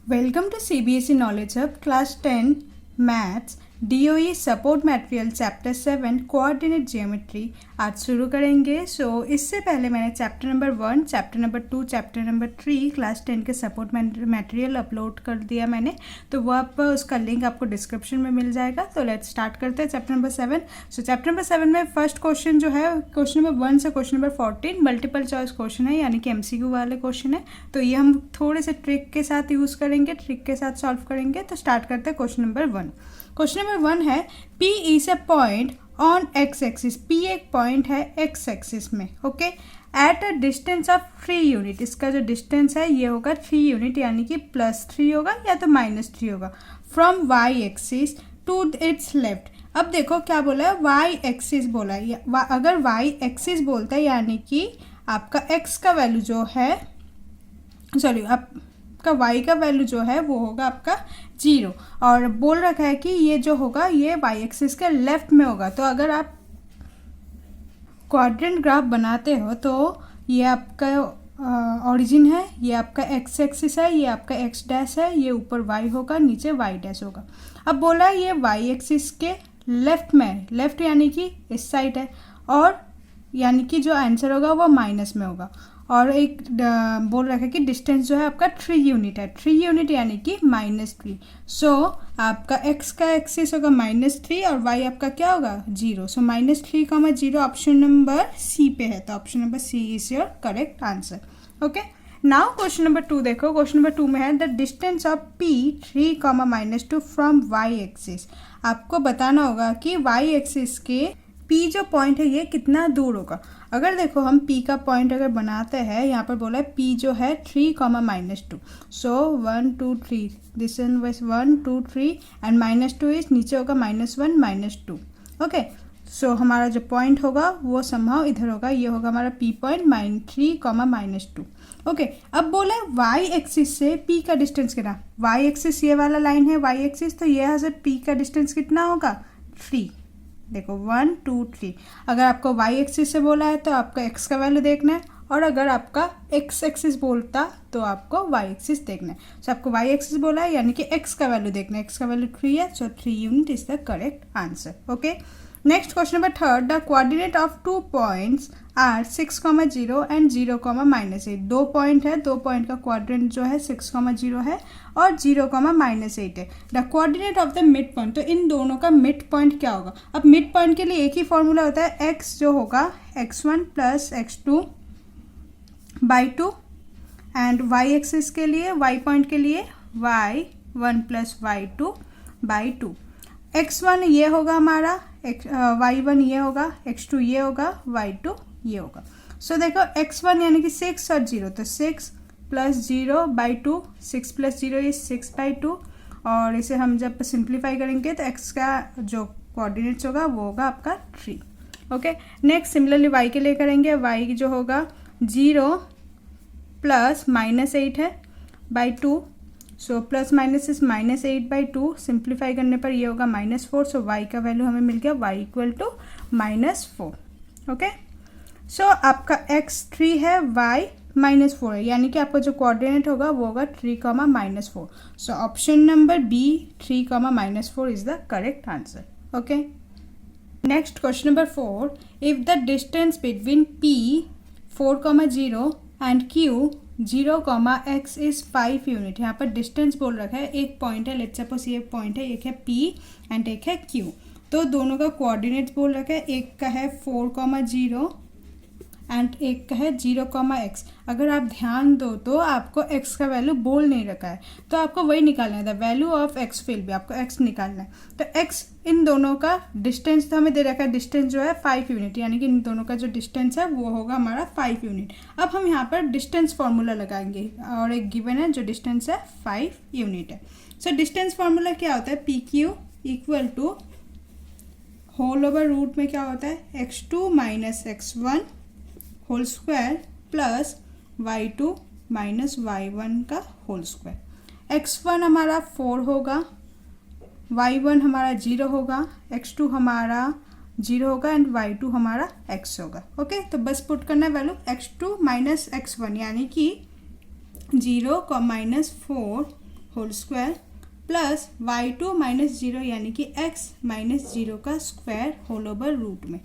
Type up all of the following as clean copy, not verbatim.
Welcome to CBSE Knowledge Hub Class 10 Maths DOE Support Material Chapter 7 Coordinate Geometry आज शुरू करेंगे। इससे पहले मैंने chapter number 1, chapter number 2, chapter number 3 class 10 के सपोर्ट मटेरियल अपलोड कर दिया मैंने, तो वो आप उसका लिंक आपको डिस्क्रिप्शन में मिल जाएगा। तो लेट्स स्टार्ट करते हैं चैप्टर नंबर 7। चैप्टर नंबर 7 में फर्स्ट क्वेश्चन जो है क्वेश्चन नंबर 1 से question number 14 multiple choice question है, यानी कि MCQ वाले क्वेश्चन है। तो ये हम थोड़े से ट्रिक के साथ यूज़ करेंगे, ट्रिक के साथ सॉल्व करेंगे। तो स्टार्ट करते हैं क्वेश्चन नंबर 1। क्वेश्चन नंबर 1 है P is a point on x axis. P एक पॉइंट है एक्स एक्सिस में, okay, at a distance of 3 unit. इसका जो डिस्टेंस है ये होगा 3 यूनिट, यानी कि +3 होगा या तो -3 होगा, from y axis to its left. अब देखो क्या बोला है, वाई एक्सिस बोला है। अगर वाई एक्सिस बोलता है यानी कि आपका एक्स का वैल्यू जो है, सॉरी आपका वाई का वैल्यू जो है वो होगा आपका 0, और बोल रखा है कि ये जो होगा ये वाई एक्सिस के लेफ्ट में होगा। तो अगर आप क्वाड्रेंट ग्राफ बनाते हो तो ये आपका ओरिजिन है, ये आपका एक्स एक्सिस है, ये आपका एक्स डैश है, ये ऊपर वाई होगा, नीचे वाई डैश होगा। अब बोला ये वाई एक्सिस के लेफ्ट में है, लेफ्ट यानी कि इस साइड है, और यानी कि जो आंसर होगा वो माइनस में होगा। और एक बोल रखा है कि डिस्टेंस जो है आपका 3 यूनिट है, 3 यूनिट यानी कि -3। सो आपका x का एक्सिस होगा -3 और y आपका क्या होगा 0। सो -3, 0 ऑप्शन नंबर सी पे है, तो option number C is your correct answer. Okay, now question number 2 देखो। क्वेश्चन नंबर 2 में है the distance of P 3, -2 from y axis. आपको बताना होगा कि y एक्सिस के P जो पॉइंट है ये कितना दूर होगा। अगर देखो हम P का पॉइंट अगर बनाते हैं, यहाँ पर बोला है P जो है 3, -2। सो 1 2 3, दिस इज 1 2 3 एंड -2 इज नीचे होगा -1 -2। ओके, सो हमारा जो पॉइंट होगा वो समहाउ इधर होगा, ये होगा हमारा P पॉइंट -3, -2। ओके, अब बोला है y एक्सिस से P का डिस्टेंस कितना। y एक्सिस ये वाला लाइन है y एक्सिस, तो ये यहाँ से P का डिस्टेंस कितना होगा 3। देखो 1 2 3। अगर आपको y एक्सिस से बोला है तो आपका x का वैल्यू देखना है, और अगर आपका x एक्सिस बोलता तो आपको y एक्सिस देखना है। सो आपको y एक्सिस बोला है यानी कि x का वैल्यू देखना है, x का वैल्यू 3 है, सो 3 unit is the correct answer. Okay, next question number 3, the coordinate of 2 points are 6, 0 and 0, -8। 2 point है, 2 पॉइंट का क्वाड्रेंट जो है 6, 0 है और 0, -8 है। The coordinate of the mid point, तो इन दोनों का मिड पॉइंट क्या होगा। अब मिड पॉइंट के लिए एक ही फॉर्मूला होता है, x जो होगा x1 + x2 by 2, and y axis के लिए y पॉइंट के लिए y1 + y2 बाई 2। x1 ये होगा हमारा, y1 ये होगा, x2 ये होगा, y2 ये होगा। सो देखो x1 यानी कि 6 और 0, तो 6 + 0 बाई 2, 6 + 0 इज 6 बाई 2, और इसे हम जब सिंप्लीफाई करेंगे तो x का जो कोऑर्डिनेट्स होगा वो होगा आपका 3। ओके, नेक्स्ट सिमिलरली y के लिए करेंगे। y जो होगा 0 + -8 है by 2, so plus minus is -8/2, simplify करने पर ये होगा -4। सो y का वैल्यू हमें मिल गया y = -4। ओके, सो आपका x 3 है, y -4 है, यानी कि आपका जो कोऑर्डिनेट होगा वो होगा 3, -4। So option number B 3, -4 is the correct answer. Okay, next question number 4, if the distance between P 4, 0 and Q 0, x is 5 unit. यहाँ पर डिस्टेंस बोल रखा है, एक पॉइंट है, लेट्स सपोज ये पॉइंट है, एक है P एंड एक है Q। तो दोनों का कोऑर्डिनेट्स बोल रखा है, एक का है 4, 0 एंड एक का है 0, x। अगर आप ध्यान दो तो आपको x का वैल्यू बोल नहीं रखा है, तो आपको वही निकालना है, the value of x will भी, आपको x निकालना है। तो x इन दोनों का डिस्टेंस तो हमें दे रखा है, डिस्टेंस जो है 5 यूनिट, यानी कि इन दोनों का जो डिस्टेंस है वो होगा हमारा 5 यूनिट। अब हम यहाँ पर डिस्टेंस फार्मूला लगाएंगे, और एक गिवन है जो डिस्टेंस है 5 यूनिट है। सो डिस्टेंस फार्मूला क्या होता है, PQ = होल ओवर रूट में क्या होता है, x2 - x1 whole square plus y2 - y1 का होल स्क्वायर। x1 हमारा 4 होगा, y1 हमारा 0 होगा, x2 हमारा 0 होगा एंड y2 हमारा x होगा। ओके, तो बस पुट करना है वैल्यू x2 - x1, यानी कि 0, -4 whole square plus y2 minus 0 यानी कि x माइनस 0 का स्क्वायर होल ओवर रूट में।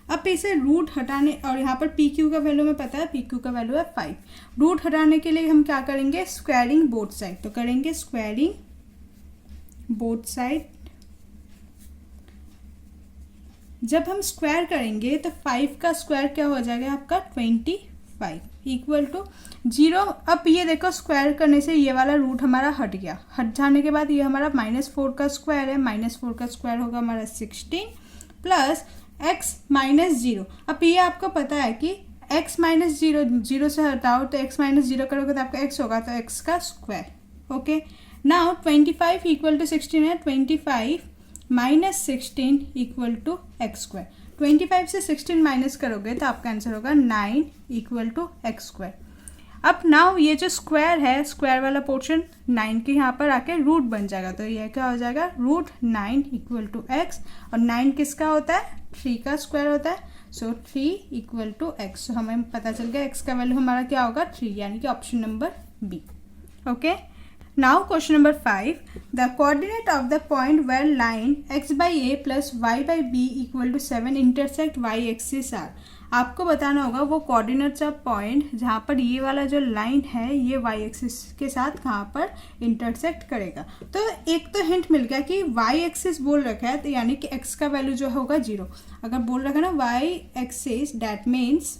अब इसे रूट हटाने, और यहाँ पर पी क्यू का वैल्यू हमें पता है, पी क्यू का वैल्यू है 5। रूट हटाने के लिए हम क्या करेंगे, स्क्वायरिंग बोथ साइड। तो करेंगे स्क्वायरिंग बोथ साइड। जब हम स्क्वायर करेंगे तो 5 का स्क्वायर क्या हो जाएगा आपका 25 इक्वल टू 0। अब ये देखो स्क्वायर करने से ये वाला रूट हमारा हट गया। हट जाने के बाद ये हमारा -4 का स्क्वायर है। -4 का स्क्वायर होगा हमारा 16 प्लस x माइनस 0। अब ये आपको पता है कि x माइनस 0, 0 से हटाओ तो x माइनस 0 करोगे तो आपका x होगा, तो x का square. Okay, now 25 equal to 16 है। 25 minus 16 equal to x square. 25 से 16 माइनस करोगे तो आपका आंसर होगा 9 इक्वल टू एक्स स्क्वायर। अब नाउ ये जो स्क्वायर है, स्क्वायर वाला पोर्शन 9 के यहाँ पर आके रूट बन जाएगा। तो ये क्या हो जाएगा, रूट 9 इक्वल टू एक्स। और 9 किसका होता है, 3 का स्क्वायर होता है। सो 3 इक्वल टू एक्स। सो हमें पता चल गया एक्स का वैल्यू हमारा क्या होगा, 3, यानी कि option number B. Okay, now question number 5, the coordinate of the point where line x by a plus y by b equal to 7 intersect y axis are. आपको बताना होगा वो कोऑर्डिनेट्स ऑफ पॉइंट जहाँ पर ये वाला जो लाइन है ये वाई एक्सिस के साथ कहाँ पर इंटरसेक्ट करेगा। तो एक तो हिंट मिल गया कि वाई एक्सिस बोल रखा है, तो यानी कि x का वैल्यू जो होगा 0। अगर बोल रखा है ना y axis, that means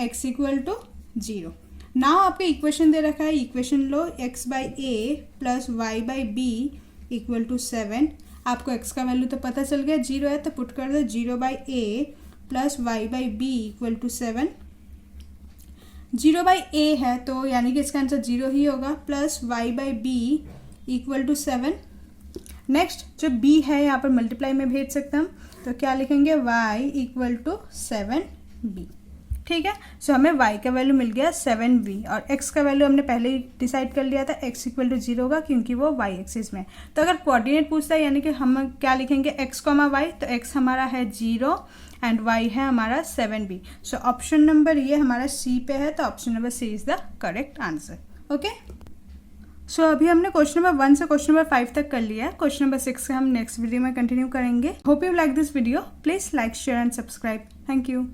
x equal to 0। Now आपके इक्वेशन दे रखा है, इक्वेशन लो, x by a plus y by b equal to 7। आपको x का वैल्यू तो पता चल गया 0 है, तो पुट कर दो 0 by a plus y by b equal to 7। 0 by a है तो यानी कि इसका आंसर 0 ही होगा, plus y by b equal to 7। Next जो b है यहाँ पर मल्टीप्लाई में भेज सकते हम, तो क्या लिखेंगे y इक्वल टू 7b। ठीक है, सो हमें y का वैल्यू मिल गया 7b, और x का वैल्यू हमने पहले ही डिसाइड कर लिया था, x इक्वल टू 0 होगा क्योंकि वो y एक्सिस में। तो अगर कोऑर्डिनेट पूछता है यानी कि हम क्या लिखेंगे, x, y, तो x हमारा है 0 एंड y है हमारा 7b। सो ऑप्शन नंबर ये हमारा C पे है, तो option number C is the correct answer. Okay, so अभी हमने क्वेश्चन नंबर 1 से क्वेश्चन नंबर 5 तक कर लिया है। क्वेश्चन नंबर 6 से हम नेक्स्ट वीडियो में कंटिन्यू करेंगे। Hope you like this video. Please like, share and subscribe. Thank you.